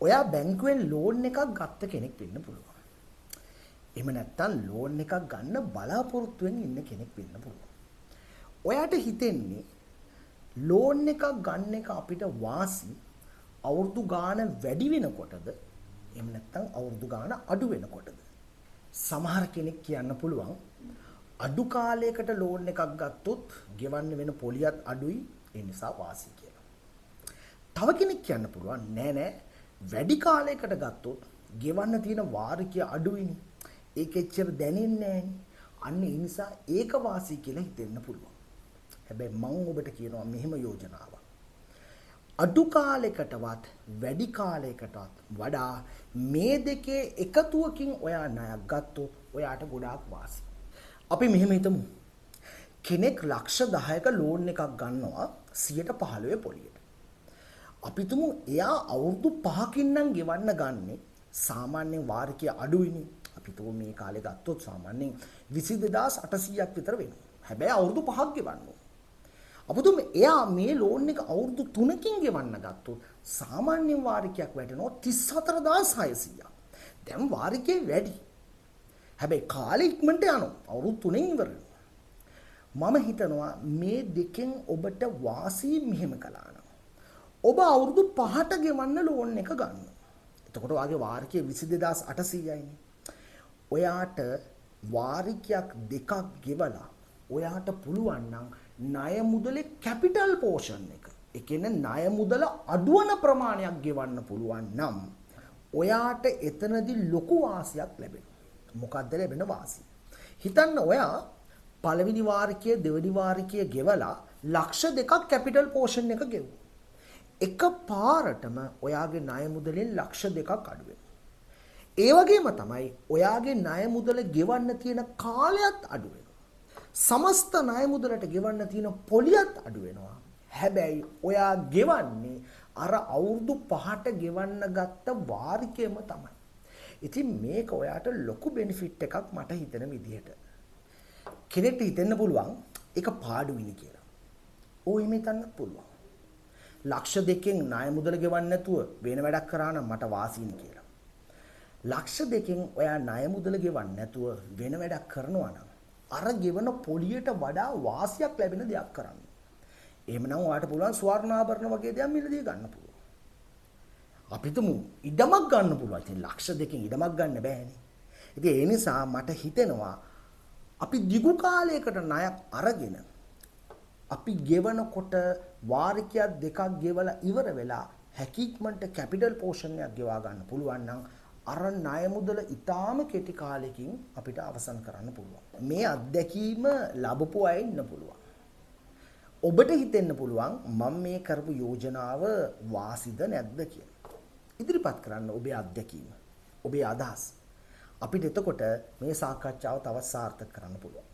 ඔයා බැංකුවෙන් ලෝන් එකක් ගත්ත කෙනෙක් වෙන්න පුළුවන්. එහෙම නැත්නම් ලෝන් එකක් ගන්න බලාපොරොත්තුවෙන් ඉන්න කෙනෙක් වෙන්න පුළුවන්. ඔයාට හිතෙන්නේ ලෝන් එකක් ගන්න එක අපිට වාසි අවුරුදු ගාන වැඩි වෙනකොටද එහෙම නැත්නම් අවුරුදු ගාන අඩු වෙනකොටද? සමහර කෙනෙක් කියන්න පුළුවන් අඩු කාලයකට ලෝන් එකක් ගත්තොත් ගෙවන්න වෙන පොලියත් අඩුයි ඒ නිසා වාසි කියලා. තව කෙනෙක් කියන්න පුළුවන් නෑ වැඩි කාලයකට ගත්තොත් ගෙවන්න තියෙන වාරිකය අඩුයිනේ. ඒක එච්චර දැනෙන්නේ නෑනේ. අන්න ඒ නිසා ඒක වාසි කියලා හිතෙන්න පුළුවන්. හැබැයි මම ඔබට කියනවා මෙහෙම යෝජනාවක්. අඩු කාලයකටවත් වැඩි කාලයකටවත් වඩා මේ දෙකේ එකතුවකින් ඔයා ණයක් ගත්තොත් ඔයාට ගොඩාක් වාසි. අපි මෙහෙම හිතමු. කෙනෙක් ලක්ෂ 10ක ලෝන් එකක් ගන්නවා 15% පොලියට. අපි තුමු එයා අවුරුදු 5කින් නම් ගෙවන්න ගන්නේ සාමාන්‍යයෙන් වාරිකය අඩුයිනේ. අපි තුමු මේ කාලේ ගත්තොත් සාමාන්‍යයෙන් 22800ක් විතර වෙනවා. හැබැයි අවුරුදු 5ක් ගෙවන්න ඕන. අපතුම එයා මේ ලෝන් එක අවුරුදු 3කින් ගෙවන්න ගත්තොත් සාමාන්‍යයෙන් වාරිකයක් වැටෙනවා 34600ක්. දැන් වාරිකේ වැඩි. හැබැයි කාලෙ ඉක්මනට යනවා. අවුරුදු 3න් ඉවර වෙනවා. මම හිතනවා මේ දෙකෙන් ඔබට වාසි මෙහෙම කළා නම් ඔබ අවුරුදු 5ට ගෙවන්න ලෝන් එක ගන්න. එතකොට වාගේ වාරිකය 22800යිනේ. ඔයාට වාරිකයක් දෙකක් ගෙවලා ඔයාට පුළුවන් නම් ණය මුදලේ කැපිටල් පෝෂන් එක. ඒ කියන්නේ ණය මුදල අඩුවන ප්‍රමාණයක් ගෙවන්න පුළුවන් නම් ඔයාට එතනදී ලොකු වාසියක් ලැබෙනවා. මොකක්ද ලැබෙන වාසිය? හිතන්න ඔයා පළවෙනි වාරිකයේ දෙවෙනි වාරිකයේ ගෙවලා ලක්ෂ 2ක් කැපිටල් පෝෂන් එක ගෙවුවා. එක පාරටම ඔයාගේ ණය මුදලෙන් ලක්ෂ 2ක් අඩු වෙනවා. ඒ වගේම තමයි ඔයාගේ ණය මුදල ගෙවන්න තියෙන කාලයත් අඩු වෙනවා. සමස්ත ණය මුදලට ගෙවන්න තියෙන පොලියත් අඩු වෙනවා. හැබැයි ඔයා ගෙවන්නේ අර අවුරුදු 5ට ගෙවන්න ගත්ත වාරිකයම තමයි. ඉතින් මේක ඔයාට ලොකු බෙනිෆිට් එකක් මට හිතෙන විදිහට. කෙනෙක්ට හිතෙන්න පුළුවන් ඒක පාඩුයිනි කියලා. ඕයි මෙතනත් පුළුවන්. ලක්ෂ 2කින් ණය මුදල ගෙවන්න නැතුව වෙන වැඩක් කරා නම් මට වාසියිනි කියලා. ලක්ෂ 2කින් ඔයා ණය මුදල ගෙවන්න නැතුව වෙන වැඩක් කරනවා නම් අර ගෙවන පොලියට වඩා වාසියක් ලැබෙන දෙයක් කරන්න. එහෙමනම් ඔයාට පුළුවන් ස්වර්ණාභරණ වගේ දේවල් මිලදී ගන්න පුළුවන්. අපිටම ඉඩමක් ගන්න පුළුවන්. ඉතින් ලක්ෂ 2කින් ඉඩමක් ගන්න බෑනේ. ඉතින් ඒ නිසා මට හිතෙනවා අපි දිගු කාලයකට ණයක් අරගෙන අපි ගෙවනකොට වාරිකයක් දෙකක් ගෙවලා ඉවර වෙලා හැකියක්මන්ට කැපිටල් පෝෂන් එකක් ගෙවා ගන්න පුළුවන් නම් අර ණය මුදල ඊටාම කෙටි කාලෙකින් අපිට අවසන් කරන්න පුළුවන්. මේ අත්දැකීම ලැබපු අය ඉන්න පුළුවන්. ඔබට හිතෙන්න පුළුවන් මම මේ කරපු යෝජනාව වාසිද නැද්ද කියලා. ඉදිරිපත් කරන්න ඔබේ අත්දැකීම, ඔබේ අදහස්. අපිට එතකොට මේ සාකච්ඡාව තවත් සාර්ථක කරන්න පුළුවන්.